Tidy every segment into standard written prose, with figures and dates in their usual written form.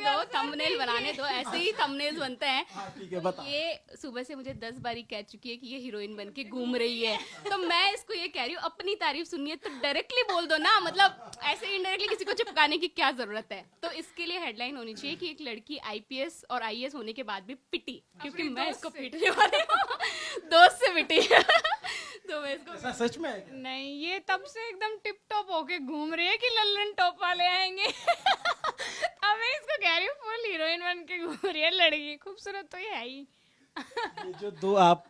दो, थंबनेल बनाने दो, ऐसे ही थंबनेल्स बनते हैं। हाँ ठीक है, बता। ये सुबह से मुझे 10 बारी कह चुकी है कि ये हीरोइन बन के घूम रही है, तो मैं इसको ये कह रही हूँ अपनी तारीफ सुननी है तो डायरेक्टली बोल दो ना, मतलब ऐसे इनडायरेक्टली किसी को चिपकाने की क्या जरूरत है। तो इसके लिए हेडलाइन होनी चाहिए कि एक लड़की आईपीएस और आईएएस होने के बाद भी पिटी, क्योंकि मैं इसको पीटने वाली हूँ। दोस्त से पिटी। तो मैं इसको ऐसा सच में है क्या? नहीं, ये तब से एकदम टिप टॉप होके घूम रही है कि लल्लन टॉप वाले आएंगे। अब मैं इसको कह रही हूँ फुल हीरोइन बन के घूम रही है लड़की, खूबसूरत तो ये है ही। ये जो दो आप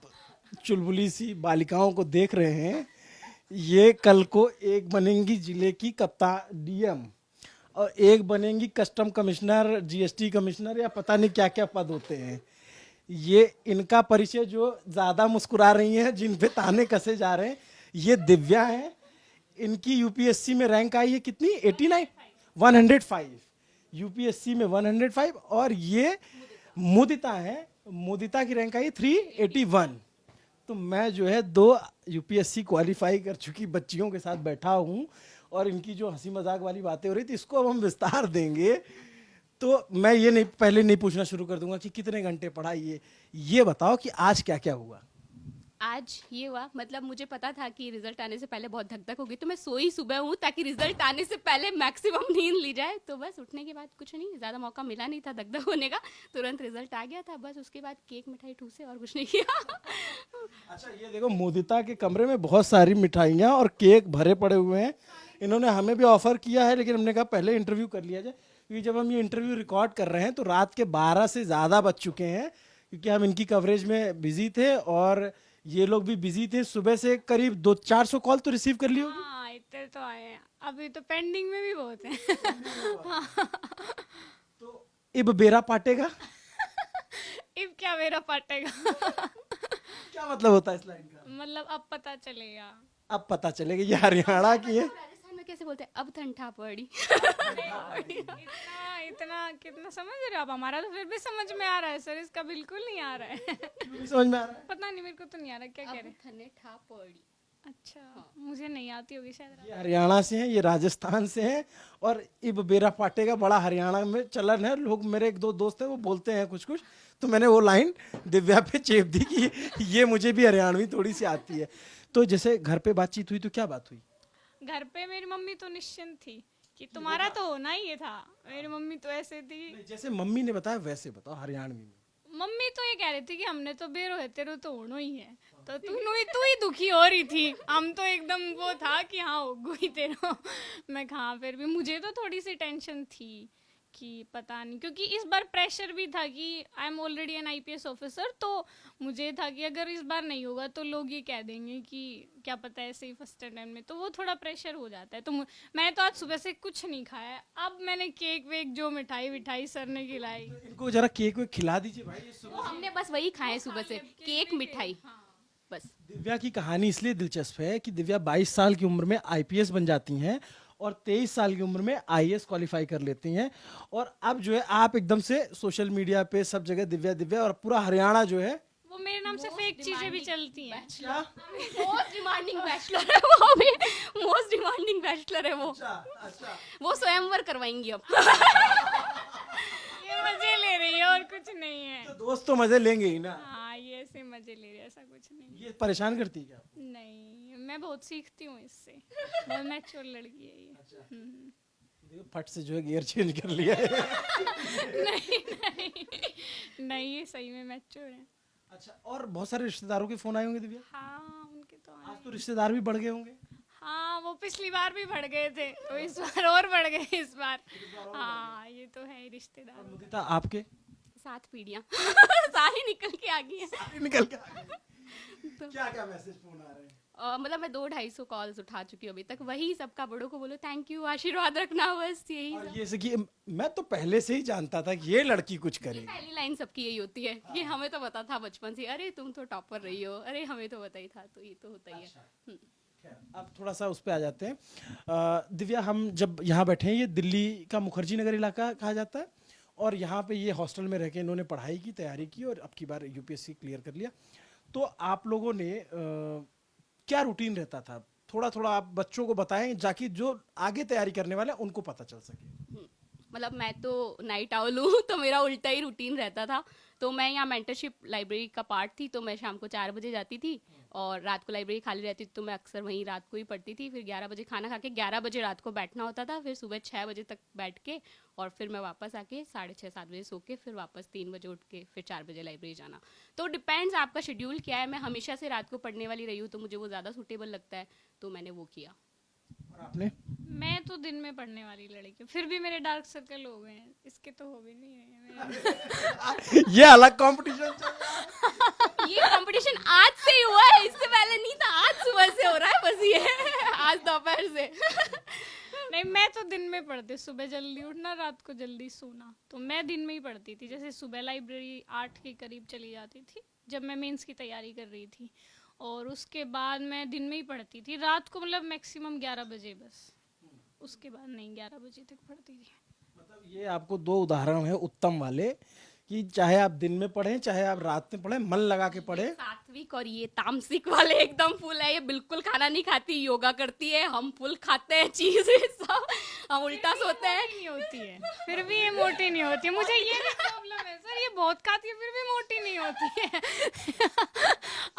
चुलबुली सी बालिकाओं को देख रहे हैं, ये कल को एक बनेंगी जिले की कप्तान डीएम और एक बनेंगी कस्टम कमिश्नर, जीएसटी कमिश्नर, या पता नहीं क्या क्या पद होते हैं। ये इनका परिचय जो ज़्यादा मुस्कुरा रही हैं, जिन पे ताने कसे जा रहे हैं, ये दिव्या हैं। इनकी यूपीएससी में रैंक आई है कितनी? 89, 105। यूपीएससी में 105। और ये मुदिता है, मुदिता की रैंक आई है 381। तो मैं जो है 2 यूपीएससी क्वालिफाई कर चुकी बच्चियों के साथ बैठा हूँ, और इनकी जो हंसी मजाक वाली बातें हो रही थी, इसको अब हम विस्तार देंगे। तो मैं ये नहीं, पहले नहीं पूछना शुरू कर दूंगा कि कितने घंटे पढ़ाई है, ये बताओ कि आज क्या क्या हुआ। आज ये हुआ, मतलब मुझे पता था कि रिजल्ट आने से पहले बहुत धक धक होगी, तो मैं सोई सुबह हूँ ताकि रिजल्ट आने से पहले मैक्सिमम नींद ली जाए। तो बस उठने के बाद कुछ नहीं, ज़्यादा मौका मिला नहीं था धक धक होने का, तुरंत रिजल्ट आ गया था। बस उसके बाद केक मिठाई ठूसे और कुछ नहीं किया। अच्छा ये देखो, मुदिता के कमरे में बहुत सारी मिठाइयाँ और केक भरे पड़े हुए हैं। इन्होंने हमें भी ऑफर किया है, लेकिन हमने कहा पहले इंटरव्यू कर लिया जाए, क्योंकि जब हम ये इंटरव्यू रिकॉर्ड कर रहे हैं तो रात के 12 से ज़्यादा बज चुके हैं, क्योंकि हम इनकी कवरेज में बिजी थे और ये लोग भी बिजी थे। सुबह से करीब 200-400 कॉल तो रिसीव कर ली होगी। हाँ, इतने तो आए हैं, अभी तो पेंडिंग में भी बहुत है। तो इब बेरा पाटेगा, इब क्या मेरा पाटेगा। क्या मतलब होता है इस लाइन का? मतलब अब पता चलेगा। अब पता चलेगा। ये हरियाणा की है। राजस्थान में कैसे बोलते हैं, अब ठंडा पड़ी। इतना इतना कितना समझ रहे हो आप? हमारा तो फिर भी समझ में आ रहा है सर, इसका बिल्कुल नहीं आ रहा है। क्यों नहीं समझ में आ रहा है? पता नहीं, मेरे को तो नहीं आ रहा क्या कह रहे अब हैं। ठंडे ठा पड़ी। अच्छा, मुझे नहीं आती होगी शायद। ये हरियाणा से हैं, ये राजस्थान से हैं, और इब बेरा पाटेगा बड़ा हरियाणा में चलन है। लोग, मेरे 1-2 दोस्त हैं, वो बोलते हैं कुछ कुछ, तो मैंने वो लाइन दिव्या पे चेप दी कि ये मुझे भी हरियाणवी थोड़ी सी आती है। तो जैसे घर पे बातचीत हुई तो क्या बात हुई? घर पे मेरी मम्मी तो निश्चिंत थी कि तुम्हारा तो होना ही ये था। मेरी मम्मी तो ऐसे थी, जैसे मम्मी ने बताया वैसे बताओ हरियाणवी में। मम्मी तो ये कह रही थी कि हमने तो बेरो है, तेरो तो होना ही है, तो तू ही दुखी हो रही थी। हम तो एकदम वो था कि हाँ हो ही तेरा। मैं कहा, फिर भी मुझे तो थोड़ी सी टेंशन थी कि पता नहीं, क्योंकि इस बार प्रेशर भी था कि I am already N IPS officer, तो मुझे था कि अगर इस बार नहीं होगा तो लोग ये कह देंगे कि क्या पता है ऐसे ही फर्स्ट अटेम्प्ट में, तो वो थोड़ा प्रेशर हो जाता है। तो मैं तो आज सुबह से कुछ नहीं खाया। अब मैंने केक वेक जो मिठाई विठाई सर ने खिलाई। इनको जरा केक वेक खिला दीजिए भाई। ये तो हमने बस वही खाए सुबह से, केक मिठाई बस। दिव्या की कहानी इसलिए दिलचस्प है कि दिव्या 22 साल की उम्र में आईपीएस बन जाती हैं और 23 साल की उम्र में आईएएस क्वालिफाई कर लेती हैं। और अब जो है आप एकदम से सोशल मीडिया पे सब जगह दिव्या दिव्या, और पूरा हरियाणा जो है। वो मेरे नाम से फेक चीजें भी चलती हैं। क्या? मोस्ट डिमांडिंग बैचलर है वो, अभी मोस्ट डिमांडिंग बैचलर है वो। अच्छा। वो स्वयंवर करवाएंगी अब। ये मजे ले रही है और कुछ नहीं है। तो दोस्त तो मजे लेंगे ही ना। हाँ, ये ऐसे मजे ले रही है, ऐसा कुछ नहीं। ये परेशान करती है क्या? नहीं, मैं बहुत सीखती हूँ इससे, बहुत मैच्योर लड़की है ये। देखो फट से जो है गियर चेंज कर लिया है। नहीं नहीं नहीं, ये सही में मैच्योर है। अच्छा, और बहुत सारे रिश्तेदारों के फोन आए होंगे दिव्या? हाँ, उनके तो आए। आज तो रिश्तेदार भी बढ़ गए होंगे। हाँ, वो पिछली बार भी बढ़ गए थे, तो इस बार और बढ़ गए इस बार। हाँ, ये तो है ही रिश्तेदार। मुदिता आपके 7 पीढ़ियां सारी निकल के आ गई हैं। निकल के आ गए। क्या क्या मैसेज फोन आ रहे हैं? मतलब मैं 200-250 कॉल्स उठा चुकी हूँ अभी तक। वही सबका बड़ों को बोलो थैंक यू, आशीर्वाद रखना, बस यही और सब। ये से कि मैं तो पहले से ही जानता था कि ये लड़की कुछ करेगी। पहली लाइन सबकी यही होती है कि हमें तो पता था बचपन से, अरे तुम तो टॉपर रही हो, अरे हमें तो पता ही था, तो ये तो होता ही है। अब थोड़ा सा उस पे आ जाते हैं। दिव्या, हम जब यहाँ बैठे हैं, ये दिल्ली का मुखर्जी नगर इलाका कहा जाता है, और यहाँ पे ये हॉस्टल में रह के इन्होंने पढ़ाई की, तैयारी की, और अब की बार यूपीएससी क्लियर कर लिया। तो आप लोगों ने क्या रूटीन रहता था? थोड़ा थोड़ा आप बच्चों को बताएं, जाकि जो आगे तैयारी करने वाले हैं उनको पता चल सके। मतलब मैं तो नाइट आउल हूँ तो मेरा उल्टा ही रूटीन रहता था। तो मैं यहाँ मेंटरशिप लाइब्रेरी का पार्ट थी, तो मैं शाम को 4 बजे जाती थी और रात को लाइब्रेरी खाली रहती थी, तो मैं अक्सर वहीं रात को ही पढ़ती थी। फिर 11 बजे खाना खा के 11 बजे रात को बैठना होता था, फिर सुबह 6 बजे तक बैठ के और फिर मैं वापस आके 6:30-7 बजे सो के फिर वापस 3 बजे उठ के फिर 4 बजे लाइब्रेरी जाना। तो डिपेंड्स आपका शेड्यूल क्या है। मैं हमेशा से रात को पढ़ने वाली रही हूँ, तो मुझे वो ज़्यादा सूटेबल लगता है, तो मैंने वो किया। और आपने? मैं तो दिन में पढ़ने वाली लड़की हूँ, फिर भी मेरे डार्क सर्कल हो गए हैं, इसके तो हो भी नहीं है ये अलग कंपटीशन चल रहा है। ये कंपटीशन आज से ही हुआ है, इससे पहले नहीं था, आज सुबह से हो रहा है बस ये आज दोपहर से। नहीं, मैं तो दिन में पढ़ती, सुबह जल्दी उठना, रात को जल्दी सोना, तो मैं दिन में ही पढ़ती थी। जैसे सुबह लाइब्रेरी 8 के करीब चली जाती थी जब मैं मेंस की तैयारी कर रही थी, और उसके बाद मैं दिन में ही पढ़ती थी, रात को मतलब मैक्सिमम 11 बजे बस, उसके बाद नहीं 11 बजे तक पढ़ती थी। मतलब ये आपको दो उदाहरण है उत्तम वाले कि चाहे आप दिन में पढ़ें चाहे आप रात में पढ़ें, मन लगा के पढ़ें। सात्विक और ये तामसिक वाले एकदम फुल है, ये बिल्कुल खाना नहीं खाती, योगा करती है, हम फुल खाते हैं चीज सब, हम उल्टा सोते हैं। नहीं होती है, फिर भी ये मोटी नहीं होती है। मुझे ये भी प्रॉब्लम है सर, ये बहुत खाती है फिर भी मोटी नहीं होती है।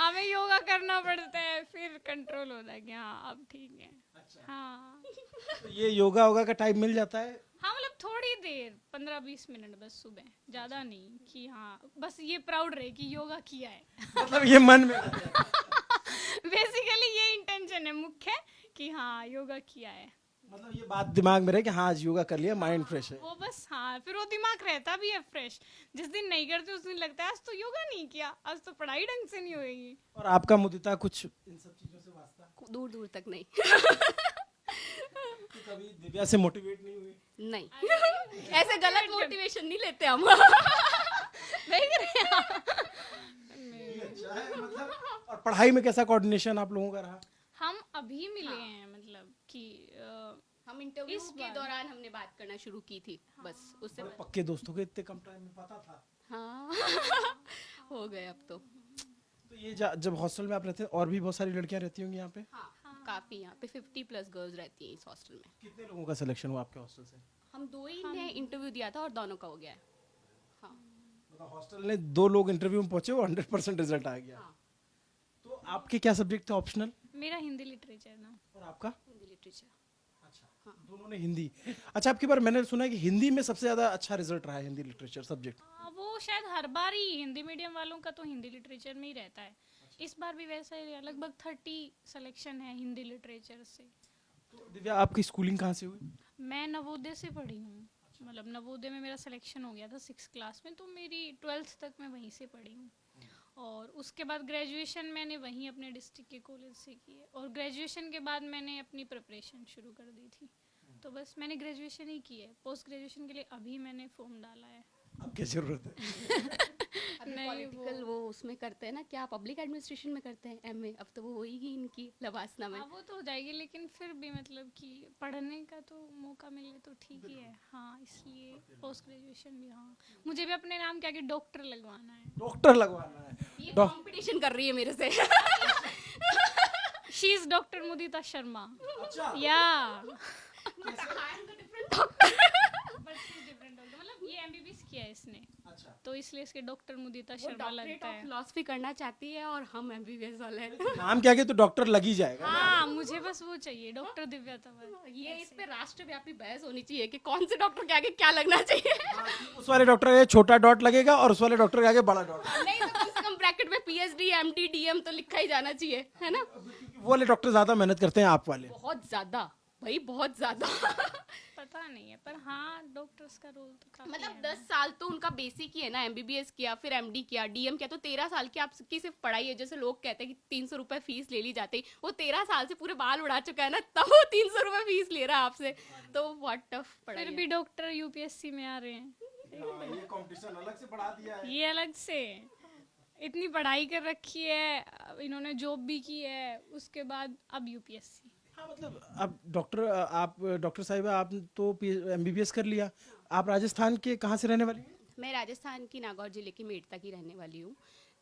हमें योगा करना पड़ता है, फिर कंट्रोल होता है कि हाँ अब ठीक है। हाँ तो ये योगा होगा का टाइम मिल जाता है? हाँ, मतलब थोड़ी देर 15-20 मिनट बस सुबह, ज़्यादा नहीं कि हाँ बस ये प्राउड रहे कि योगा किया है। मतलब ये मन में बेसिकली ये इंटेंशन है मुख्य कि हाँ योगा किया है, मतलब ये बात दिमाग में रहे कि हाँ आज योगा कर लिया, माइंड फ्रेश है। वो बस। हाँ, फिर वो दिमाग रहता भी है फ्रेश। जिस दिन नहीं करते उस दिन लगता है आज तो योगा नहीं किया, आज तो पढ़ाई ढंग से नहीं होगी। और आपका मुदिता कुछ इन सब चीजों से वास्ता? दूर दूर तक नहीं। कि कभी दिव्या से मोटिवेट नहीं हुई? नहीं ऐसे गलत मोटिवेशन नहीं लेते हम। देख रहे हैं आप? ये अच्छा है मतलब। और पढ़ाई में कैसा कोऑर्डिनेशन आप लोगों का रहा? हम अभी मिले हैं, मतलब कि हम इंटरव्यू इस के बार। दौरान हमने बात करना शुरू की थी, बस उससे और पक्के दोस्तों के इतने कम टाइम में पता था? हाँ हो गए अब तो। तो ये जब हॉस्टल में आप रहते हैं और भी बहुत सारी लड़कियां रहती होंगी यहाँ पे? हाँ काफी, यहाँ पे 50+ गर्ल्स रहती हैं इस हॉस्टल में। कितने लोगों का सिलेक्शन हुआ आपके हॉस्टल से? हम 2 ही ने इंटरव्यू दिया था और दोनों का हो गया है। हाँ मतलब हॉस्टल ने 2 लोग इंटरव्यू में पहुंचे, वो 100% रिजल्ट आ गया। हाँ। तो आपके क्या सब्जेक्ट थे ऑप्शनल? मेरा हिंदी लिटरेचर ना। और आपका? हिंदी लिटरेचर। अच्छा, दोनों ने हिंदी। अच्छा, आपकी बार मैंने सुना है कि हिंदी में सबसे ज्यादा अच्छा रिजल्ट रहा है हिंदी लिटरेचर सब्जेक्ट। वो शायद हर बार ही हिंदी मीडियम वालों का तो हिंदी लिटरेचर में ही रहता है। इस बार भी वैसा ही है, लगभग 30 सिलेक्शन है हिंदी लिटरेचर से। तो दिव्या आपकी स्कूलिंग कहाँ से हुई? मैं नवोदय से पढ़ी हूँ, मतलब नवोदय में मेरा सिलेक्शन हो गया था 6th क्लास में, तो मेरी 12th तक मैं वहीं से पढ़ी हूँ। और उसके बाद ग्रेजुएशन मैंने वहीं अपने डिस्ट्रिक्ट के कॉलेज से की है, और ग्रेजुएशन के बाद मैंने अपनी प्रिपरेशन शुरू कर दी थी। तो बस मैंने ग्रेजुएशन ही की है, पोस्ट ग्रेजुएशन के लिए अभी मैंने फॉर्म डाला है। अब क्या जरूरत है? पॉलिटिकल वो उसमें करते हैं ना, क्या पब्लिक एडमिनिस्ट्रेशन में करते हैं एमए, अब तो वो होएगी इनकी लवासना में। हाँ वो तो हो जाएगी, लेकिन फिर भी मतलब कि पढ़ने का तो मौका मिले तो ठीक ही है। हाँ, इसलिए पोस्ट ग्रेजुएशन भी। हाँ, मुझे भी अपने नाम के आगे डॉक्टर लगवाना है। डॉक्टर लगवाना है? ये कंपटीशन कर रही है मेरे से। शी इज डॉक्टर मुदिता शर्मा। अच्छा। या मतलब ये एमबीबीएस किया है इसने, अच्छा। तो इसलिए इसके डॉक्टर मुदिता शर्मा लगता है। फिलॉसफी करना चाहती है और हम एमबीबीएस वाले हैं। नाम क्या तो डॉक्टर लग ही जाएगा। हाँ, मुझे बस वो चाहिए, डॉक्टर दिव्या तंवर। ये इस पे राष्ट्रव्यापी बहस होनी चाहिए कि कौन से डॉक्टर के आगे क्या लगना चाहिए। उस वाले डॉक्टर के छोटा डॉट लगेगा और उस वाले डॉक्टर के आगे बड़ा डॉट। नहीं तो कम से कम ब्रैकेट में पीएचडी एमडी डीएम तो लिखा ही जाना चाहिए, है ना। वो वाले डॉक्टर ज्यादा मेहनत करते हैं, आप वाले बहुत ज्यादा भाई, बहुत ज्यादा। पता नहीं है, पर हाँ डॉक्टर्स का रोल तो काफी मतलब है। 10 साल तो उनका बेसिक ही है ना, एमबीबीएस किया, फिर एमडी किया, डीएम किया, तो 13 साल की आपकी सिर्फ पढ़ाई है। जैसे लोग कहते हैं कि 300 रुपए फीस ले ली जाती, वो 13 साल से पूरे बाल उड़ा चुका है ना, तब वो 300 रुपए फीस ले रहा है आपसे, तो बहुत टफ पढ़ाई फिर है। भी डॉक्टर यूपीएससी में आ रहे हैं, ये कंपटीशन अलग से बढ़ा दिया है। ये अलग से इतनी पढ़ाई कर रखी है, इन्होंने जॉब भी की है, उसके बाद अब यूपीएससी। हाँ, मतलब आप डॉक्टर साहिबा, आप तो एमबीबीएस कर लिया, आप राजस्थान के कहाँ से रहने वाली हैं? मैं राजस्थान की नागौर जिले की मेड़ता की रहने वाली हूँ।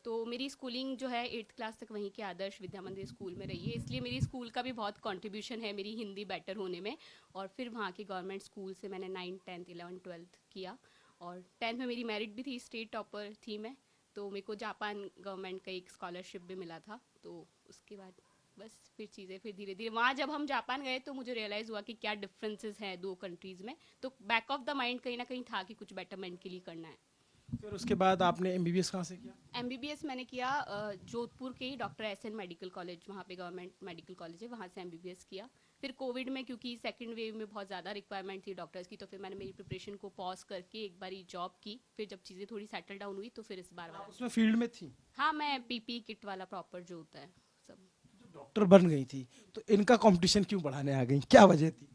तो मेरी स्कूलिंग जो है 8th क्लास तक वहीं के आदर्श विद्या मंदिर स्कूल में रही है, इसलिए मेरी स्कूल का भी बहुत कंट्रीब्यूशन है मेरी हिंदी बेटर होने में। और फिर वहाँ के गवर्नमेंट स्कूल से मैंने 9th 10th 11th 12th किया, और 10th में मेरी मेरिट भी थी, स्टेट टॉपर थी मैं, तो मेरे को जापान गवर्नमेंट का एक स्कॉलरशिप भी मिला था। तो उसके बाद बस फिर चीज़ें फिर धीरे धीरे, वहाँ जब हम जापान गए तो मुझे रियलाइज़ हुआ कि क्या डिफरेंसेस हैं दो कंट्रीज़ में। तो बैक ऑफ द माइंड कहीं ना कहीं था कि कुछ बेटरमेंट के लिए करना है। फिर उसके बाद आपने एमबीबीएस कहाँ से किया? एमबीबीएस मैंने किया जोधपुर के ही डॉक्टर एसएन मेडिकल कॉलेज, वहाँ पे गवर्नमेंट मेडिकल कॉलेज है, वहाँ से एमबीबीएस किया। फिर कोविड में क्योंकि सेकंड वेव में बहुत ज़्यादा रिक्वायरमेंट थी डॉक्टर्स की, तो फिर मैंने मेरी प्रिपरेशन को पॉज करके एक बारी जॉब की। फिर जब चीज़ें थोड़ी सेटल डाउन हुई तो फिर इस बार वाला, उसमें फील्ड में थी? हाँ, मैं पीपी किट वाला प्रॉपर जो होता है सब। डॉक्टर बन गई थी तो इनका कंपटीशन क्यों बढ़ाने आ गई, क्या वजह थी?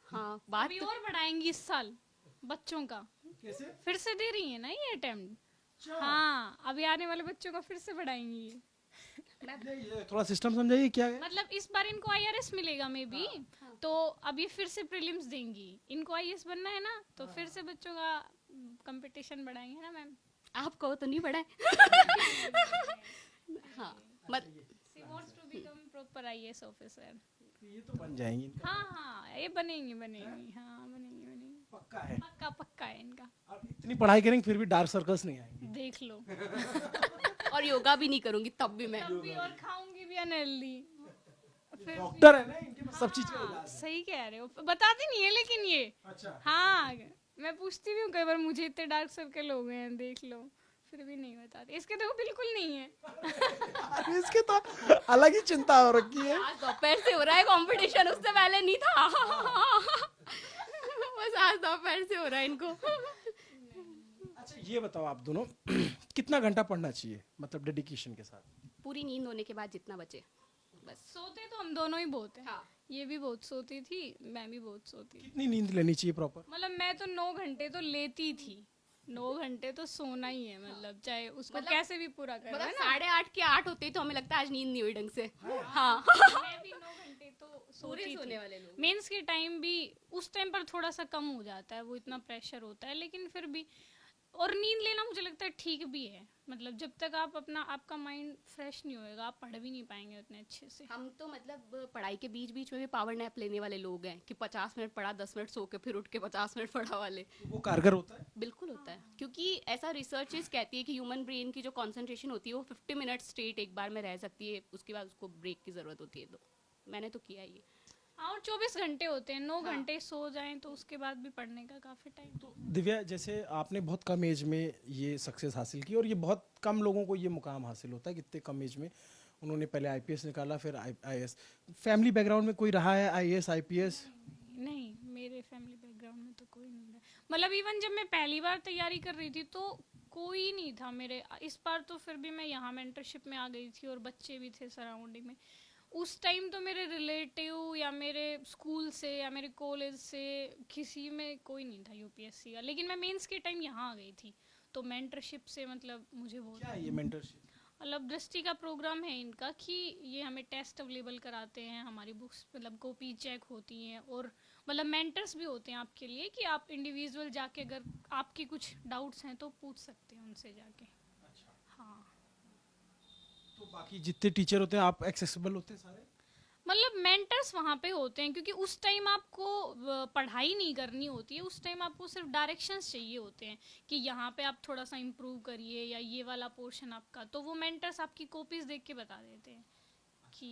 हाँ, बात अभी और बढ़ाएंगी इस साल बच्चों का, कैसे? फिर से दे रही है ना ये अटेम्प्ट। हाँ, अभी आने वाले बच्चों का फिर से बढ़ाएंगी ये। ये थोड़ा सिस्टम समझाइए क्या है? मतलब इस बार इनको आईआरएस मिलेगा मे बी, तो अब ये फिर से प्रीलिम्स देंगी, इनको आईएएस बनना है ना, तो फिर से बच्चों का कंपटीशन बढ़ाएंगे ना मैम। आप कहो तो नहीं बढ़ाए। हाँ, She wants to become proper IAS officer. ये तो बन जाएंगी, हाँ हाँ, ये बनेंगी बनेंगी, हाँ बनेंगी बनेंगी, पक्का है। पक्का पक्का है इनका। आप इतनी पढ़ाई करेंगे फिर भी डार्क सर्कल्स नहीं आएंगे। देख लो। और योगा भी नहीं करूंगी तब भी मैं। तब भी और खाऊंगी भी अनहेल्दी। फिर डॉक्टर है ना, इनके पास सब चीज का इलाज है। सही कह रहे हो, बताती नहीं है लेकिन ये। अच्छा। हाँ, मैं पूछती भी हूँ कई बार, मुझे इतने डार्क सर्कल हो गए हैं देख लो, फिर भी नहीं बताती। इसके देखो बिल्कुल नहीं है। अरे इसके तो अलग ही चिंता हो रखी है। आज दोपहर से हो रहा है कंपटीशन, उससे पहले नहीं था। बस आज दोपहर से हो रहा है इनको। अच्छा ये बताओ आप दोनों कितना घंटा पढ़ना चाहिए, मतलब डेडिकेशन के साथ? पूरी नींद होने के बाद जितना बचे बस। सोते तो हम दोनों ही बहुत हैं। हाँ। ये भी बहुत सोती थी, मैं भी बहुत सोती थी। कितनी नींद लेनी चाहिए प्रॉपर? मतलब मैं तो 9 घंटे तो लेती थी, 9 घंटे तो सोना ही है, मतलब चाहे उसको मतलब- कैसे भी पूरा करो, मतलब है ना। 8:30 के 8 होते ही तो हमें लगता है आज नींद नहीं हुई ढंग से। हाँ। मैं भी 9 घंटे तो पूरे सोती सोने थी। वाले लोग। मेंस के टाइम भी उस टाइम पर थोड़ा सा कम हो जाता है, वो इतना प्रेशर होता है, लेकिन फिर भी। और नींद लेना मुझे लगता है ठीक भी है, मतलब जब तक आप आपका माइंड फ्रेश नहीं होएगा, आप पढ़ भी नहीं पाएंगे उतने अच्छे से। हम तो मतलब पढ़ाई के बीच बीच में भी पावर नैप लेने वाले लोग हैं कि 50 मिनट पढ़ा, 10 मिनट सो के फिर उठ के 50 मिनट पढ़ा वाले। वो कारगर होता है? बिल्कुल होता है, क्योंकि ऐसा रिसर्चेस कहती है कि ह्यूमन ब्रेन की जो कंसंट्रेशन होती है वो 50 मिनट स्ट्रेट एक बार में रह सकती है, उसके बाद उसको ब्रेक की ज़रूरत होती है। तो मैंने तो किया ये। हाँ, और 24 घंटे होते हैं, 9 घंटे सो जाएं तो उसके बाद भी पढ़ने का काफ़ी टाइम। तो दिव्या, जैसे आपने बहुत कम एज में ये सक्सेस हासिल की, और ये बहुत कम लोगों को ये मुकाम हासिल होता है कि इतने कम एज में उन्होंने पहले आईपीएस निकाला, फिर आईएएस। फैमिली बैकग्राउंड में कोई रहा है आईएएस आईपीएस? नहीं, मेरे फैमिली बैकग्राउंड में तो कोई नहीं रहा। मतलब इवन जब मैं पहली बार तैयारी कर रही थी तो कोई नहीं था मेरे। इस बार तो फिर भी मैं यहाँ मेंटरशिप में आ गई थी और बच्चे भी थे सराउंडिंग में। उस टाइम तो मेरे रिलेटिव या मेरे स्कूल से या मेरे कॉलेज से किसी में कोई नहीं था यूपीएससी का, लेकिन मैं मेंस के टाइम यहाँ आ गई थी, तो मेंटरशिप से मतलब मुझे बहुत। क्या है ये मेंटरशिप? मतलब दृष्टि का प्रोग्राम है इनका कि ये हमें टेस्ट अवेलेबल कराते हैं, हमारी बुक्स मतलब कॉपी चेक होती हैं, और मतलब मेंटर्स भी होते हैं आपके लिए कि आप इंडिविजुअल जाके अगर आपके कुछ डाउट्स हैं तो पूछ सकते हैं उनसे जाके। हाँ, तो बाकी जितने टीचर होते हैं आप एक्सेसिबल होते हैं सारे? मतलब मेंटर्स वहाँ पे होते हैं, क्योंकि उस टाइम आपको पढ़ाई नहीं करनी होती है, उस टाइम आपको सिर्फ डायरेक्शंस चाहिए होते हैं कि यहाँ पे आप थोड़ा सा इम्प्रूव करिए या ये वाला पोर्शन आपका, तो वो मेंटर्स आपकी कॉपीज देख के बता देते हैं कि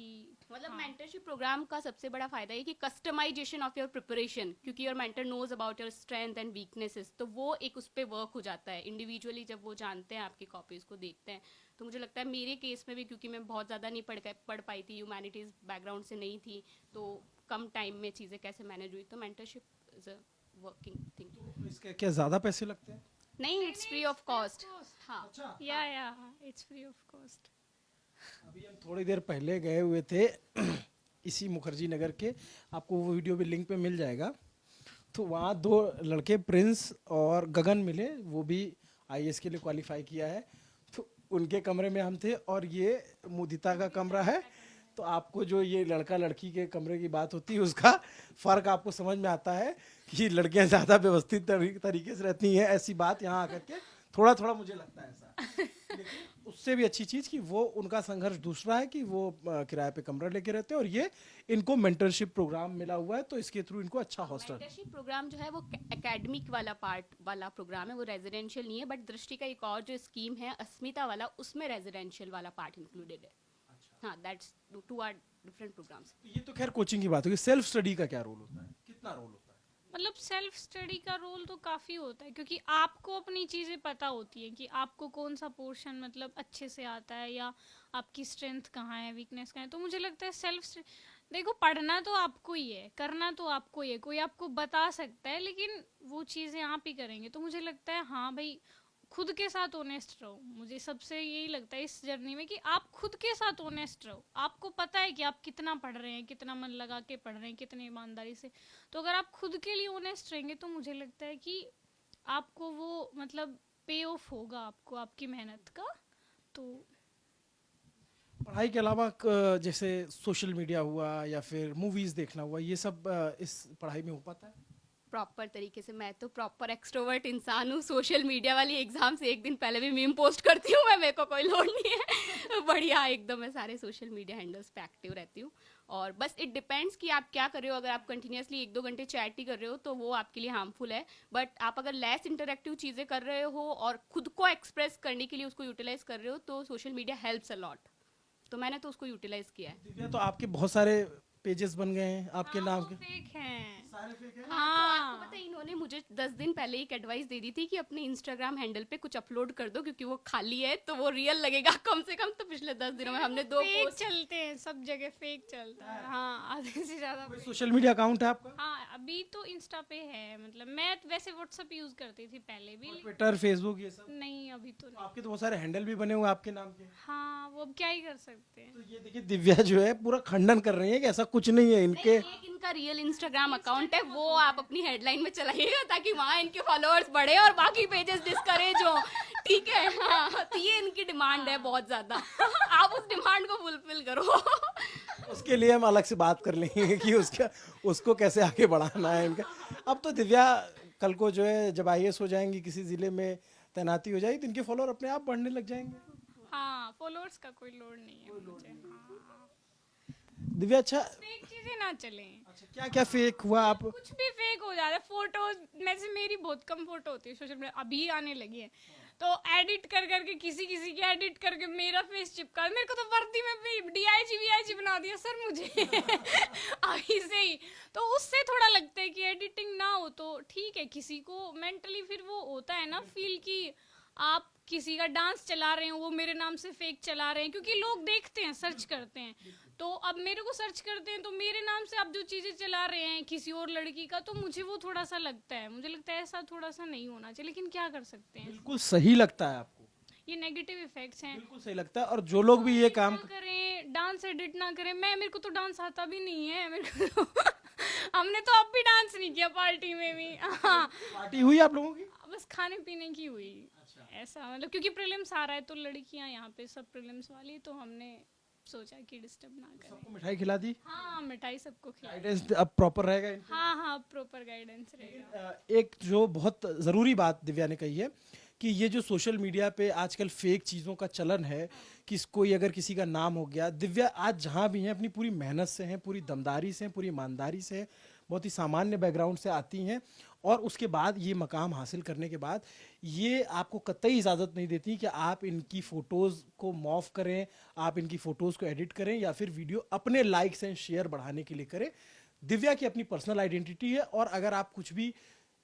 मतलब हाँ। मेंटरशिप प्रोग्राम का सबसे बड़ा फायदा है कि कस्टमाइजेशन ऑफ योर प्रिपरेशन, क्योंकि your mentor knows about your strength and weaknesses, तो वो एक उस पर वर्क हो जाता है इंडिविजुअली। जब वो जानते हैं आपकी कॉपीज को देखते हैं, तो मुझे लगता है मेरे केस में भी, क्योंकि मैं बहुत ज़्यादा नहीं पढ़ पाई थी, ह्यूमैनिटीज़ बैकग्राउंड से नहीं थी, तो कम टाइम में चीज़ें कैसे मैनेज हुई, तो mentorship is a working thing. तो इसके क्या ज़्यादा पैसे लगते हैं? नहीं, इट्स फ्री ऑफ कॉस्ट। हाँ, अच्छा। या इट्स फ्री ऑफ कॉस्ट। अभी हम थोड़ी देर पहले गए हुए थे इसी मुखर्जी नगर के, आपको वो वीडियो भी लिंक पे मिल जाएगा। तो वहाँ 2 लड़के प्रिंस और गगन मिले, वो भी आईएएस के लिए क्वालिफाई किया है। तो उनके कमरे में हम थे, और ये मुदिता का कमरा है। तो आपको जो ये लड़का लड़की के कमरे की बात होती है, उसका फ़र्क आपको समझ में आता है कि लड़कियाँ ज़्यादा व्यवस्थित तरीके से रहती हैं। ऐसी बात यहाँ आकर के थोड़ा थोड़ा मुझे लगता है ऐसा। उससे भी अच्छी चीज कि वो उनका संघर्ष दूसरा है कि वो किराए पे कमरा लेके रहते हैं और ये इनको मेंटरशिप प्रोग्राम मिला हुआ है तो इसके थ्रू इनको अच्छा हॉस्टल। मेंटरशिप प्रोग्राम जो है वो एकेडमिक वाला पार्ट वाला प्रोग्राम है, वो रेजिडेंशियल नहीं है, बट दृष्टि का एक और जो स्कीम है अस्मिता वाला, उसमें रेजिडेंशियल वाला पार्ट इंक्लूडेड है। हाँ, that's two are different programs. ये तो खैर कोचिंग की बात होगी, सेल्फ स्टडी का क्या रोल होता है, कितना रोल होता है? मतलब सेल्फ स्टडी का रोल तो काफ़ी होता है, क्योंकि आपको अपनी चीज़ें पता होती हैं कि आपको कौन सा पोर्शन मतलब अच्छे से आता है, या आपकी स्ट्रेंथ कहाँ है, वीकनेस कहाँ है। तो मुझे लगता है देखो, पढ़ना तो आपको ही है, करना तो आपको ही है, कोई आपको बता सकता है लेकिन वो चीज़ें आप ही करेंगे। तो मुझे लगता है हाँ भाई, खुद के साथ ऑनेस्ट रहो। मुझे सबसे यही लगता है इस जर्नी में कि आप खुद के साथ ऑनेस्ट रहो। आपको पता है कि आप कितना पढ़ रहे हैं, कितना मन लगा के पढ़ रहे हैं, कितनी ईमानदारी से। तो अगर आप खुद के लिए ऑनेस्ट रहेंगे तो मुझे लगता है कि आपको वो मतलब पे ऑफ होगा आपको, आपकी मेहनत का। तो पढ़ाई के अलावा जैसे सोशल मीडिया हुआ या फिर मूवीज देखना हुआ, ये सब इस पढ़ाई में हो पाता है? प्रॉपर तरीके से मैं तो प्रॉपर एक्सट्रोवर्ट इंसान हूँ। सोशल मीडिया वाली एग्जाम से एक दिन पहले भी मीम पोस्ट करती हूँ मैं, मेरे को कोई लोड नहीं है। बढ़िया एकदम, मैं सारे सोशल मीडिया हैंडल्स पे एक्टिव रहती हूँ। और बस इट डिपेंड्स कि आप क्या कर रहे हो। अगर आप कंटिन्यूसली 1-2 घंटे चैट ही कर रहे हो तो वो आपके लिए हार्मफुल है, बट आप अगर लेस इंटरेक्टिव चीज़ें कर रहे हो और खुद को एक्सप्रेस करने के लिए उसको यूटिलाइज कर रहे हो तो social media helps a lot. तो मैंने तो उसको यूटिलाइज किया है। दिव्या, तो आपके बहुत सारे पेजेस बन गए हैं आपके नाम के। फेक हैं। सारे फेक हैं? हाँ, आपको पता है इन्होंने मुझे 10 दिन पहले एक एडवाइस दे दी थी कि अपने इंस्टाग्राम हैंडल पे कुछ अपलोड कर दो क्योंकि वो खाली है तो वो रियल लगेगा कम से कम। तो पिछले 10 दिनों में हमने 2 फेक पोस्ट। चलते हैं, सब जगह फेक चलता है। हाँ, आधे से ज्यादा कोई fake। सोशल मीडिया अकाउंट है आपका? हाँ, अभी तो इंस्टा पे है। मतलब मैं वैसे व्हाट्सएप यूज करती थी पहले भी, ट्विटर, फेसबुक, ये सब? नहीं अभी तो तो नहीं। आपके तो बहुत सारे हैंडल भी बने हुए हैं आपके नाम के। हाँ, वो अब क्या ही कर सकते हैं। तो ये देखिए, दिव्या जो है पूरा खंडन कर रही है कि ऐसा कुछ नहीं है इनके। एक इनका रियल इंस्टाग्राम अकाउंट है, वो आप अपनी हेडलाइन में चलाइएगा ताकि वहाँ इनके फॉलोअर्स बढ़े और बाकी पेजेस डिस्करेज हो। ठीक है, हाँ, तो ये इनकी डिमांड है बहुत ज्यादा। आप उस डिमांड को फुलफिल करो। उसके लिए हम अलग से बात कर लेंगे कि उसको कैसे आगे बढ़ाना है इनका। अब तो दिव्या कल को जो है जब IAS हो जाएंगी, किसी जिले में तैनाती हो जाएगी तो इनके फॉलोअर अपने आप बढ़ने लग जाएंगे। हाँ, फॉलोअर्स का कोई लोड नहीं है मुझे। हाँ। दिव्या, अच्छा फेक चीजें ना चलें। क्या क्या फेक हुआ आप? कुछ भी फेक हो जा रहा है। फोटोज में से मेरी बहुत कम फोटो होती है सोशल मीडिया, अभी आने लगी है। तो एडिट कर करके किसी की एडिट करके मेरा फेस चिपका, मेरे को तो वर्दी में भी DIG बना दिया सर मुझे। अभी से ही तो उससे थोड़ा लगता है कि एडिटिंग ना हो तो ठीक है। किसी को मेंटली फिर वो होता है ना फील कि आप किसी का डांस चला रहे हो, वो मेरे नाम से फेक चला रहे हैं, क्योंकि लोग देखते हैं, सर्च करते हैं। तो अब मेरे को सर्च करते हैं तो मेरे नाम से आप जो चीजें चला रहे हैं किसी और लड़की का, तो मुझे वो थोड़ा सा लगता है। मुझे लगता है ऐसा थोड़ा सा नहीं होना चाहिए, लेकिन क्या कर सकते हैं। बिल्कुल सही लगता है आपको? ये नेगेटिव इफेक्ट्स हैं। बिल्कुल सही लगता है। और जो लोग भी ये काम ना करें, डांस एडिट ना करें। मेरे को तो डांस आता भी नहीं है। मेरे को तो हमने तो अब भी डांस नहीं किया पार्टी में भी। हाँ, पार्टी हुई आप लोगों की? बस खाने पीने की हुई। ऐसा मतलब क्योंकि प्रीलिम्स आ रहा है तो लड़कियां यहाँ पे सब प्रीलिम्स वाली, तो हमने सोचा कि डिस्टर्ब ना करें। सबको मिठाई खिला दी? हाँ, मिठाई सबको खिलाई। गाइडेंस अब प्रॉपर रहेगा इनको? हाँ हाँ, प्रॉपर गाइडेंस रहेगा। एक जो बहुत ज़रूरी बात दिव्या ने कही है कि ये जो सोशल मीडिया पे आजकल फेक चीज़ों का चलन है कि कोई अगर किसी का नाम हो गया, दिव्या आज जहाँ भी हैं अपनी पूरी मेहनत से हैं, पूरी दमदारी से हैं, पूरी ईमानदारी से हैं, बहुत ही सामान्य बैकग्राउंड से आती हैं और उसके बाद ये मकाम हासिल करने के बाद ये आपको कतई इजाज़त नहीं देती कि आप इनकी फ़ोटोज़ को मॉफ करें, आप इनकी फ़ोटोज़ को एडिट करें या फिर वीडियो अपने लाइक्स एंड शेयर बढ़ाने के लिए करें। दिव्या की अपनी पर्सनल आइडेंटिटी है और अगर आप कुछ भी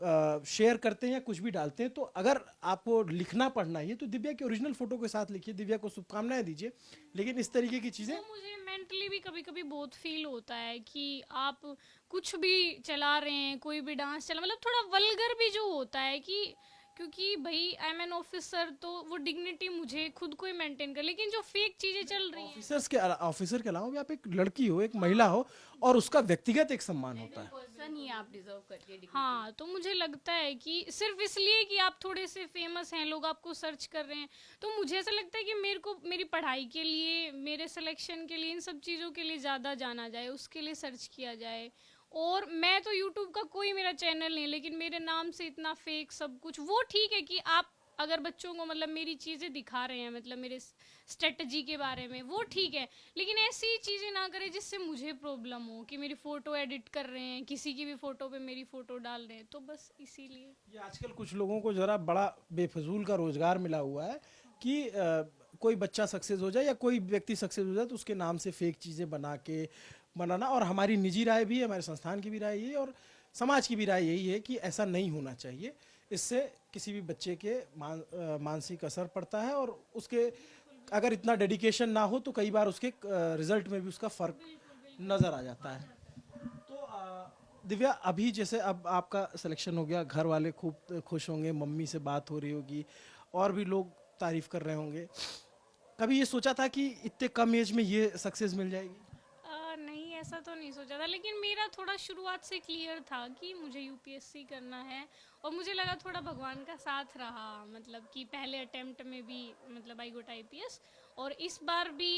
शेयर करते हैं या कुछ भी डालते हैं तो अगर आपको लिखना पढ़ना है तो दिव्या की ओरिजिनल फोटो के साथ लिखिए, दिव्या को शुभकामनाएं दीजिए। लेकिन इस तरीके की चीजें वो मुझे मेंटली भी कभी कभी बहुत फील होता है कि आप कुछ भी चला रहे हैं, कोई भी डांस चला, मतलब थोड़ा वल्गर भी जो होता है कि क्योंकि भाई आई एम एन ऑफिसर, तो वो डिग्निटी मुझे खुद को ही मेंटेन कर। लेकिन जो फेक चीजें चल रही हैं, ऑफिसर के अलावा भी आप एक लड़की हो, एक महिला हो और उसका व्यक्तिगत एक सम्मान होता है। पर्सन ही आप डिजर्व करती है। हाँ, तो मुझे लगता है कि सिर्फ इसलिए कि आप थोड़े से फेमस हैं, लोग आपको सर्च कर रहे हैं, तो मुझे ऐसा लगता है कि मेरे को मेरी पढ़ाई के लिए, मेरे सिलेक्शन के लिए, इन सब चीज़ों के लिए ज़्यादा जाना जाए, उसके लिए सर्च किया जाए। और मैं तो यूट्यूब का कोई मेरा चैनल नहीं, लेकिन मेरे नाम से इतना फेक सब कुछ, वो ठीक है कि आप अगर बच्चों को मतलब मेरी चीज़ें दिखा रहे हैं, मतलब मेरे स्ट्रेटजी के बारे में, वो ठीक है, लेकिन ऐसी चीज़ें ना करें जिससे मुझे प्रॉब्लम हो, कि मेरी फ़ोटो एडिट कर रहे हैं, किसी की भी फ़ोटो पे मेरी फ़ोटो डाल रहे हैं, तो बस इसीलिए। ये आजकल कुछ लोगों को जरा बड़ा बेफजूल का रोजगार मिला हुआ है कि कोई बच्चा सक्सेस हो जाए या कोई व्यक्ति सक्सेस हो जाए तो उसके नाम से फेक चीज़ें बनाना। और हमारी निजी राय भी है, हमारे संस्थान की भी राय यही है और समाज की भी राय यही है कि ऐसा नहीं होना चाहिए। इससे किसी भी बच्चे के मानसिक असर पड़ता है और उसके अगर इतना डेडिकेशन ना हो तो कई बार उसके रिजल्ट में भी उसका फ़र्क नज़र आ जाता है। तो दिव्या, अभी जैसे अब आपका सिलेक्शन हो गया, घर वाले खूब खुश होंगे, मम्मी से बात हो रही होगी और भी लोग तारीफ कर रहे होंगे। कभी ये सोचा था कि इतने कम एज में ये सक्सेस मिल जाएगी? नहीं, ऐसा तो नहीं सोचा था, लेकिन मेरा थोड़ा शुरुआत से क्लियर था कि मुझे यूपीएससी करना है, और मुझे लगा थोड़ा भगवान का साथ रहा, मतलब कि पहले अटेम्प्ट में भी मतलब आई गोट आईपीएस, और इस बार भी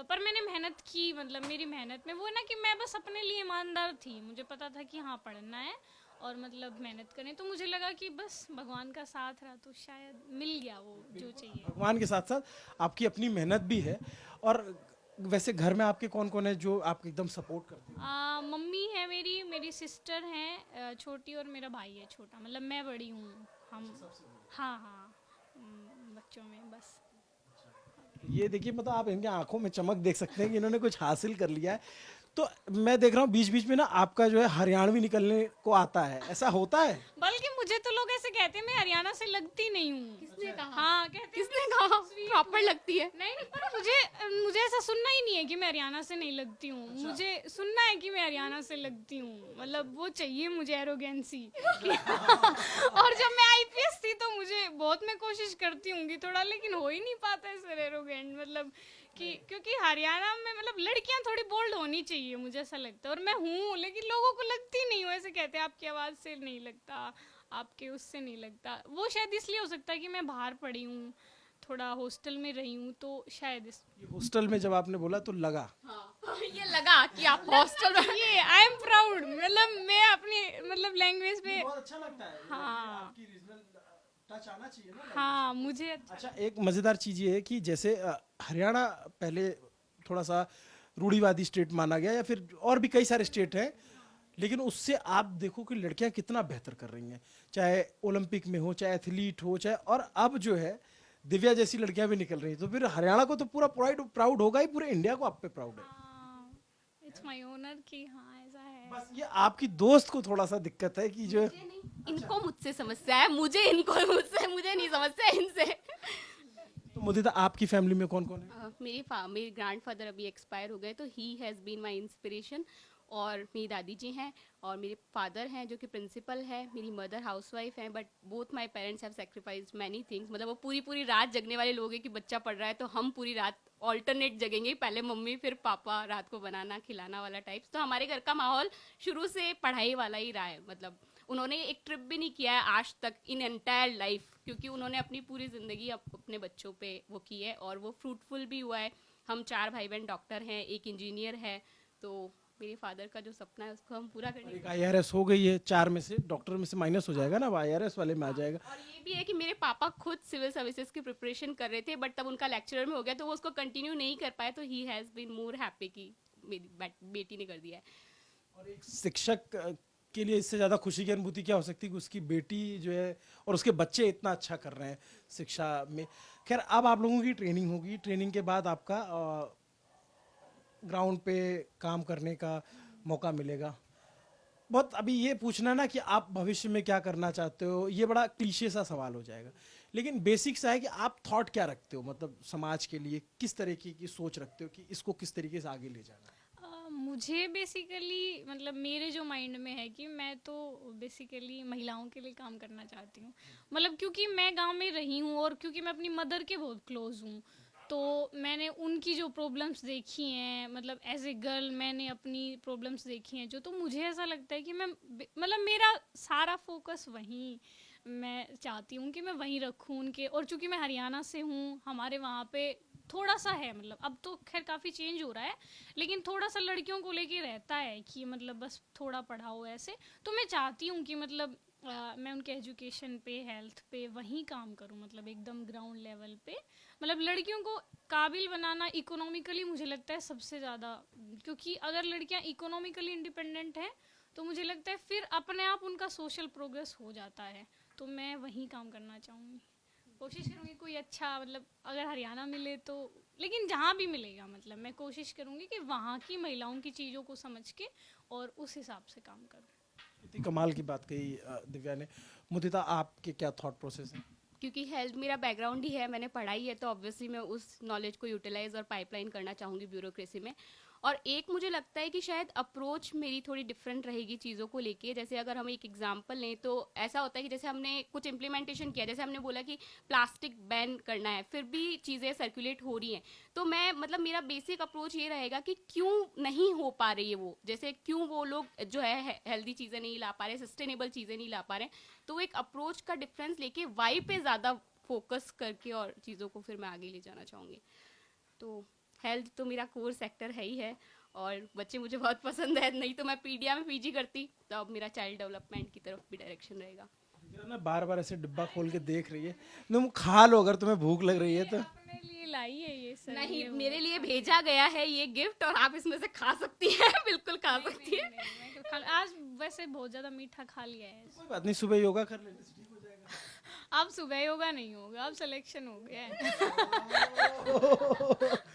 पर मैंने मेहनत की, मतलब मेरी मेहनत में वो है ना कि मैं बस अपने लिए ईमानदार थी, मुझे पता था कि हाँ पढ़ना है और मतलब मेहनत करें, तो मुझे लगा कि बस भगवान का साथ रहा तो शायद मिल गया वो जो चाहिए। भगवान के साथ साथ आपकी अपनी मेहनत भी है। और वैसे घर में आपके कौन कौन है जो आपको एकदम सपोर्ट करते हैं? मम्मी है मेरी सिस्टर है छोटी, और मेरा भाई है छोटा, मतलब मैं बड़ी हूँ हम। हाँ हाँ, बच्चों में बस। ये देखिए, मतलब आप इनके आंखों में चमक देख सकते हैं कि इन्होंने कुछ हासिल कर लिया है। तो मैं देख रहा हूँ बीच बीच में ना आपका जो है हरियाणवी निकलने को आता है, ऐसा होता है? बल्कि मुझे तो लोग ऐसे कहते हैं मैं हरियाणा से लगती नहीं हूँ। किसने कहा? हाँ, कहते हैं किसने कहा प्रॉपर लगती है? नहीं नहीं, पर मुझे ऐसा सुनना ही नहीं है कि मैं हरियाणा से नहीं लगती हूँ। मुझे सुनना है कि मैं हरियाणा से लगती हूँ, मतलब वो चाहिए मुझे एरोगेंसी। और जब मैं आईपीएस थी तो मुझे बहुत, मैं कोशिश करती हूँ कि थोड़ा, लेकिन हो ही नहीं पाता है सर एरोगेंट, मतलब कि क्योंकि हरियाणा में मतलब लड़कियां थोड़ी बोल्ड होनी चाहिए, मुझे ऐसा लगता है, और मैं हूँ, लेकिन लोगों को लगती नहीं हूँ। ऐसे कहते हैं आपकी आवाज़ से नहीं लगता, आपके उससे नहीं लगता। वो शायद इसलिए हो सकता है कि मैं बाहर पढ़ी हूँ, थोड़ा हॉस्टल में रही हूँ, तो शायद ये हॉस्टल में जब आपने बोला तो लगा। हाँ, ये लगा कि आप हॉस्टल में। ये आई एम प्राउड, मतलब मैं अपनी मतलब लैंग्वेज पे, बहुत अच्छा लगता है। हाँ। आपकी रीजनल टच आना चाहिए ना। हाँ मुझे अच्छा, एक मज़ेदार चीज़ ये है कि जैसे हरियाणा पहले थोड़ा सा रूढ़िवादी स्टेट माना गया, या फिर और भी कई सारे स्टेट हैं, लेकिन उससे आप देखो कि लड़कियां कितना बेहतर कर रही हैं, चाहे ओलंपिक में हो, चाहे एथलीट हो, चाहे, और अब जो है दिव्या जैसी लड़कियां भी निकल रही हैं, तो फिर हरियाणा को तो पूरा प्राउड होगा ही, पूरे इंडिया को आप पे प्राउड है। इट्स माय ऑनर कि हाँ ऐसा है। बस ये आपकी दोस्त को थोड़ा सा दिक्कत है कि जो मुझे नहीं, इनको मुझसे समस्या है, मुझे नहीं समस्या है इनसे। तो मुदिता, आपकी फैमिली में कौन कौन है? मेरे ग्रैंडफादर अभी एक्सपायर हो गए, तो he has been my inspiration. और मेरी दादी जी हैं, और मेरे फादर हैं जो कि प्रिंसिपल है, मेरी मदर हाउसवाइफ हैं, but both my parents have sacrificed many things. मतलब वो पूरी रात जगने वाले लोग हैं कि बच्चा पढ़ रहा है तो हम पूरी रात ऑल्टरनेट जगेंगे, पहले मम्मी फिर पापा, रात को बनाना खिलाना वाला टाइप्स। तो हमारे घर का माहौल शुरू से पढ़ाई वाला ही रहा है। मतलब उन्होंने एक ट्रिप भी नहीं किया है आज तक इन एंटायर लाइफ, क्योंकि उन्होंने अपनी पूरी ज़िंदगी अपने बच्चों पे वो की है, और वो फ्रूटफुल भी हुआ है। हम 4 भाई बहन डॉक्टर हैं, एक इंजीनियर है, तो मेरे फादर का जो सपना है उसको हम पूरा करेंगे। एक आईआरएस हो गई है, 4 में से डॉक्टर में से माइनस हो जाएगा ना, अब आईआरएस वाले में आ जाएगा। और ये भी है कि मेरे पापा खुद सिविल सर्विसेज की प्रिपरेशन कर रहे थे, बट तब उनका लेक्चरर में हो गया तो वो उसको कंटिन्यू नहीं कर पाए, तो he has been more happy कि मेरी बेटी ने कर दिया है। और एक शिक्षक के लिए इससे ज़्यादा खुशी की अनुभूति क्या हो सकती है कि उसकी बेटी जो है और उसके बच्चे इतना अच्छा कर रहे हैं शिक्षा में। खैर, अब आप लोगों की ट्रेनिंग होगी, ट्रेनिंग के बाद आपका ग्राउंड पे काम करने का मौका मिलेगा। बहुत अभी ये पूछना ना कि आप भविष्य में क्या करना चाहते हो, ये बड़ा क्लीशे सा सवाल हो जाएगा, लेकिन बेसिक सा है कि आप थॉट क्या रखते हो, मतलब समाज के लिए किस तरीके की सोच रखते हो कि इसको किस तरीके से आगे ले जाना है? मुझे बेसिकली मतलब मेरे जो माइंड में है कि मैं तो बेसिकली महिलाओं के लिए काम करना चाहती हूँ। मतलब क्योंकि मैं गांव में रही हूँ और क्योंकि मैं अपनी मदर के बहुत क्लोज हूँ, तो मैंने उनकी जो प्रॉब्लम्स देखी हैं, मतलब एज ए गर्ल मैंने अपनी प्रॉब्लम्स देखी हैं जो, तो मुझे ऐसा लगता है कि मैं मतलब मेरा सारा फोकस वहीं, मैं चाहती हूँ कि मैं वहीं रखूँ उनके। और चूँकि मैं हरियाणा से हूँ, हमारे वहाँ पे थोड़ा सा है, मतलब अब तो खैर काफ़ी चेंज हो रहा है, लेकिन थोड़ा सा लड़कियों को लेके रहता है कि मतलब बस थोड़ा पढ़ाओ ऐसे। तो मैं चाहती हूँ कि मतलब मैं उनके एजुकेशन पे, हेल्थ पे वहीं काम करूं, मतलब एकदम ग्राउंड लेवल पे। मतलब लड़कियों को काबिल बनाना इकोनॉमिकली मुझे लगता है सबसे ज़्यादा, क्योंकि अगर लड़कियां इकोनॉमिकली इंडिपेंडेंट हैं तो मुझे लगता है फिर अपने आप उनका सोशल प्रोग्रेस हो जाता है। तो मैं वहीं काम करना चाहूँगी, कोशिश करूँगी कोई अच्छा, मतलब अगर हरियाणा मिले तो, लेकिन जहाँ भी मिलेगा मतलब मैं कोशिश करूँगी कि वहाँ की महिलाओं की चीज़ों को समझ के और उस हिसाब से काम करूँ। इतनी कमाल की बात कही दिव्या ने। मुदिता, आपके क्या थॉट प्रोसेस है? क्योंकि हेल्थ मेरा बैकग्राउंड ही है, मैंने पढ़ाई है, तो ऑब्वियसली मैं उस नॉलेज को यूटिलाइज और पाइपलाइन करना चाहूँगी ब्यूरोक्रेसी में। और एक मुझे लगता है कि शायद अप्रोच मेरी थोड़ी डिफरेंट रहेगी चीज़ों को लेके। जैसे अगर हम एक एग्जांपल लें तो ऐसा होता है कि जैसे हमने कुछ इम्प्लीमेंटेशन किया, जैसे हमने बोला कि प्लास्टिक बैन करना है, फिर भी चीज़ें सर्कुलेट हो रही हैं, तो मैं मतलब मेरा बेसिक अप्रोच ये रहेगा कि क्यों नहीं हो पा रही है वो, जैसे क्यों वो लोग जो है हेल्दी चीज़ें नहीं ला पा रहे, सस्टेनेबल चीज़ें नहीं ला पा रहे। तो एक अप्रोच का डिफरेंस लेके वाई पे ज़्यादा फोकस करके और चीज़ों को फिर मैं आगे ले जाना चाहूँगी। तो हेल्थ तो मेरा कोर सेक्टर है ही है, और बच्चे मुझे बहुत पसंद है, नहीं तो मैं पीडिया में पीजी करती, तो अब मेरा चाइल्ड डेवलपमेंट की तरफ भी डायरेक्शन रहेगा। दिव्या ना बार बार ऐसे डिब्बा खोल के देख रही है। तुम खा लो अगर तुम्हें भूख लग रही है तो। अपने लिए लाई है ये सर? नहीं, मेरे लिए भेजा गया है ये गिफ्ट, और आप इसमें से खा सकती हैं। बिल्कुल खा सकती हैं। आज वैसे बहुत ज़्यादा मीठा खा लिया है। कोई बात नहीं, सुबह योगा कर लेने से ठीक हो जाएगा। अब सुबह योगा नहीं होगा, अब सिलेक्शन हो गया है।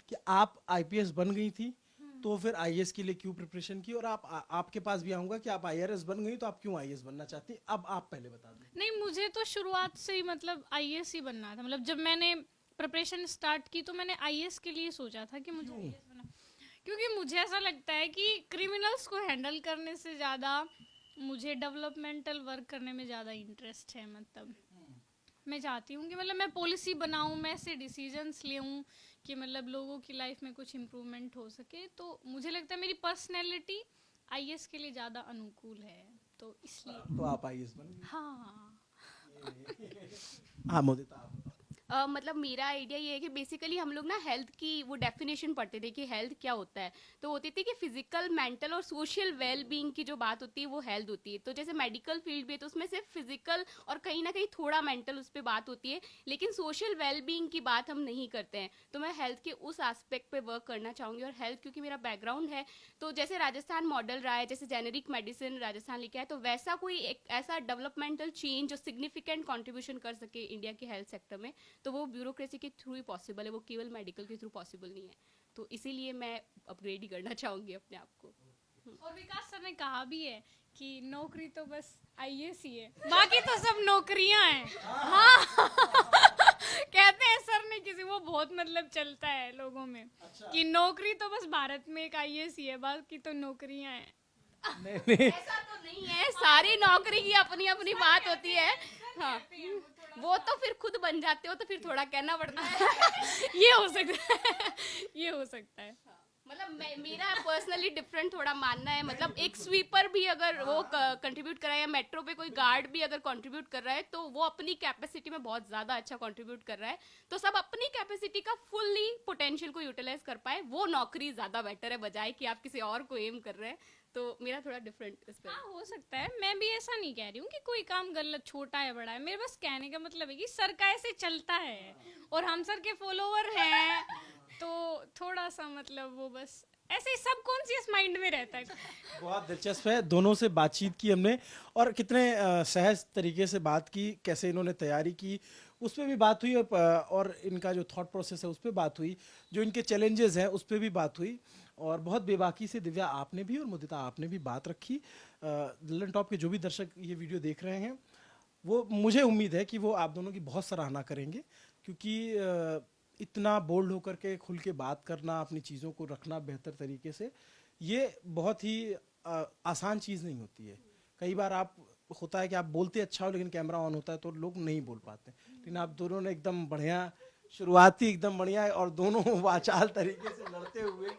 कि आप आईपीएस बन गई थी तो फिर आईएएस के लिए क्यों प्रिपरेशन की, और आपके पास भी आऊंगा कि आप आईआरएस बन गई तो आप क्यों आईएएस बनना चाहती, अब आप पहले बता दें। नहीं, मुझे तो शुरुआत से ही मतलब आईएएस ही बनना था। मतलब जब मैंने प्रिपरेशन स्टार्ट की तो मैंने आईएएस के लिए सोचा था कि मुझे आईएएस बनना, क्योंकि मुझे ऐसा लगता है कि क्रिमिनल्स को हैंडल करने से ज़्यादा मुझे डेवलपमेंटल वर्क करने में ज़्यादा इंटरेस्ट है। मतलब मैं चाहती हूँ कि मतलब मैं पॉलिसी बनाऊँ, मैं ऐसे डिसीजंस लेऊँ कि मतलब लोगों की लाइफ में कुछ इम्प्रूवमेंट हो सके। तो मुझे लगता है मेरी पर्सनैलिटी आईएएस के लिए ज़्यादा अनुकूल है, तो इसलिए। तो आप आईएएस बन गई। हाँ, हाँ मोदिता, आप मतलब मेरा आइडिया ये है कि बेसिकली हम लोग ना हेल्थ की वो डेफिनेशन पढ़ते थे कि हेल्थ क्या होता है, तो होती थी कि फिजिकल, मेंटल और सोशल वेल बीइंग की जो बात होती है वो हेल्थ होती है। तो जैसे मेडिकल फील्ड भी है तो उसमें सिर्फ फिजिकल और कहीं ना कहीं थोड़ा मेंटल उस पर बात होती है, लेकिन सोशल वेल बीइंग की बात हम नहीं करते हैं। तो मैं हेल्थ के उस एस्पेक्ट पे वर्क करना चाहूँगी। और हेल्थ क्योंकि मेरा बैकग्राउंड है, तो जैसे राजस्थान मॉडल रहा है, जैसे जेनेरिक मेडिसिन राजस्थान लेके आया, तो वैसा कोई एक ऐसा डेवलपमेंटल चेंज जो सिग्निफिकेंट कॉन्ट्रीब्यूशन कर सके इंडिया के हेल्थ सेक्टर में, तो वो ब्यूरोक्रेसी के थ्रू ही पॉसिबल है, वो केवल मेडिकल के थ्रू पॉसिबल नहीं है। तो इसीलिए मैं अपग्रेड ही करना चाहूँगी अपने आप को। और विकास सर ने कहा भी है कि नौकरी तो बस आईएएस ही है, बाकी तो सब नौकरियां हैं। हाँ। कहते हैं सर ने किसी, वो बहुत मतलब चलता है लोगों में कि नौकरी तो बस भारत में एक आईएएस ही है, बाकी तो नौकरियां हैं। नहीं ऐसा तो नहीं है, सारी नौकरी की अपनी अपनी बात होती है। हाँ, वो तो फिर खुद बन जाते हो तो फिर थोड़ा कहना पड़ता है। ये हो सकता है, ये हो सकता है। मतलब मेरा पर्सनली डिफरेंट थोड़ा मानना है। मतलब एक स्वीपर भी अगर वो कंट्रीब्यूट कर रहा है, या मेट्रो पे कोई गार्ड भी अगर कंट्रीब्यूट कर रहा है, तो वो अपनी कैपेसिटी में बहुत ज़्यादा अच्छा कंट्रीब्यूट कर रहा है। तो सब अपनी कैपेसिटी का फुल्ली पोटेंशियल को यूटिलाइज कर पाए, वो नौकरी ज़्यादा बेटर है बजाय कि आप किसी और को एम कर रहे हैं। तो मेरा थोड़ा डिफरेंट इस पर। हाँ, हो सकता है। मैं भी ऐसा नहीं कह रही हूँ कि कोई काम गलत, छोटा है बड़ा है। मेरे बस कहने का मतलब है कि सर का ऐसे चलता है और हम सर के फॉलोवर हैं, तो थोड़ा सा मतलब वो बस ऐसे ही सबकॉन्शियस माइंड में रहता है। बहुत दिलचस्प है, दोनों से बातचीत की हमने और कितने सहज तरीके से बात की, कैसे इन्होंने तैयारी की उस पर भी बात हुई, और इनका जो थॉट प्रोसेस है उस पर बात हुई, जो इनके चैलेंजेस हैं उस पर भी बात हुई, और बहुत बेबाकी से दिव्या आपने भी और मुदिता आपने भी बात रखी। ललन टॉप के जो भी दर्शक ये वीडियो देख रहे हैं, वो मुझे उम्मीद है कि वो आप दोनों की बहुत सराहना करेंगे, क्योंकि इतना बोल्ड होकर के खुल के बात करना, अपनी चीज़ों को रखना बेहतर तरीके से, ये बहुत ही आसान चीज़ नहीं होती है। कई बार होता है कि आप बोलते अच्छा हो लेकिन कैमरा ऑन होता है तो लोग नहीं बोल पाते, लेकिन आप दोनों ने एकदम बढ़िया शुरुआती एकदम बढ़िया है, और दोनों वाचाल तरीके से लड़ते हुए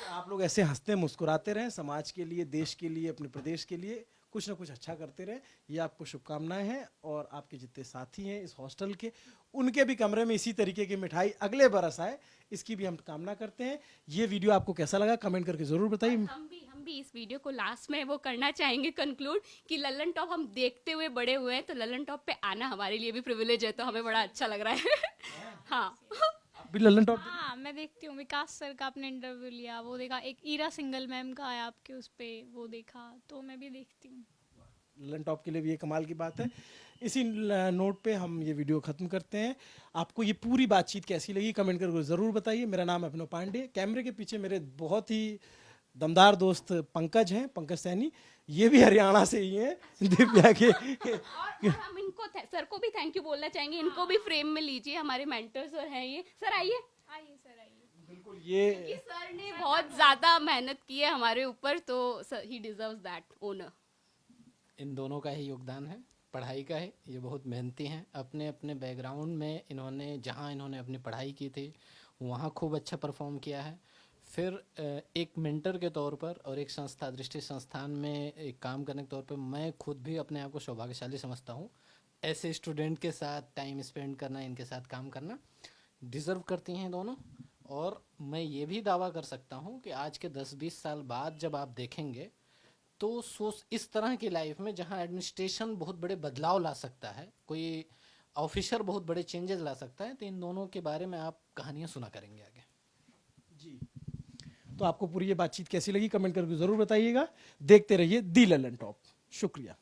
आप लोग ऐसे हंसते मुस्कुराते रहें, समाज के लिए, देश के लिए, अपने प्रदेश के लिए कुछ ना कुछ अच्छा करते रहें, ये आपको शुभकामनाएं हैं। और आपके जितने साथी हैं इस हॉस्टल के, उनके भी कमरे में इसी तरीके की मिठाई अगले बरस आए, इसकी भी हम कामना करते हैं। ये वीडियो आपको कैसा लगा कमेंट करके ज़रूर बताइए। हम भी भी इस वीडियो को लास्ट में वो करना चाहेंगे कंक्लूड कि लल्लन टॉप हम देखते हुए बड़े हुए हैं, तो लल्लन टॉप पे आना हमारे लिए भी प्रिविलेज है, तो हमें बड़ा अच्छा लग रहा है। हाँ भी लल्लन टॉप हाँ मैं देखती हूँ, विकास सर का आपने इंटरव्यू लिया वो देखा, एक ईरा सिंगल मैम का है आपके उस पे वो देखा, तो मैं भी देखती हूँ। लल्लन टॉप के लिए भी ये कमाल की बात है। इसी नोट पे हम ये वीडियो खत्म करते हैं। आपको ये पूरी बातचीत कैसी लगी कमेंट करके ज़रूर बताइए। मेरा नाम है अभिनव पांडे, कैमरे के पीछे मेरे बहुत ही दमदार दोस्त पंकज हैं, पंकज सैनी, ये भी हरियाणा से ही हैं, दिव्या के। और हम इनको सर को भी थैंक यू बोलना चाहेंगे, इनको भी फ्रेम में लीजिए, हमारे मेंटर्स और हैं ये। सर आइए। आइए सर आइए। बिल्कुल ये कि सर ने बहुत ज़्यादा मेहनत की है हमारे ऊपर, तो ही डिजर्व्स दैट ओनर। इन दोनों का ही योगदान है, पढ़ाई का है। ये बहुत मेहनती हैं, अपने अपने बैकग्राउंड में इन्होंने जहाँ इन्होंने अपनी पढ़ाई की थी वहाँ खूब अच्छा परफॉर्म किया है। फिर एक मेंटर के तौर पर और एक संस्था दृष्टि संस्थान में एक काम करने के तौर पर मैं खुद भी अपने आप को सौभाग्यशाली समझता हूँ। ऐसे स्टूडेंट के साथ टाइम स्पेंड करना, इनके साथ काम करना डिज़र्व करती हैं दोनों। और मैं ये भी दावा कर सकता हूँ कि आज के 10-20 साल बाद जब आप देखेंगे तो सोच इस तरह की लाइफ में जहाँ एडमिनिस्ट्रेशन बहुत बड़े बदलाव ला सकता है, कोई ऑफिसर बहुत बड़े चेंजेस ला सकता है, तो इन दोनों के बारे में आप कहानियाँ सुना करेंगे आगे। जी, तो आपको पूरी ये बातचीत कैसी लगी कमेंट करके ज़रूर बताइएगा। देखते रहिए दी लल्लन टॉप। शुक्रिया।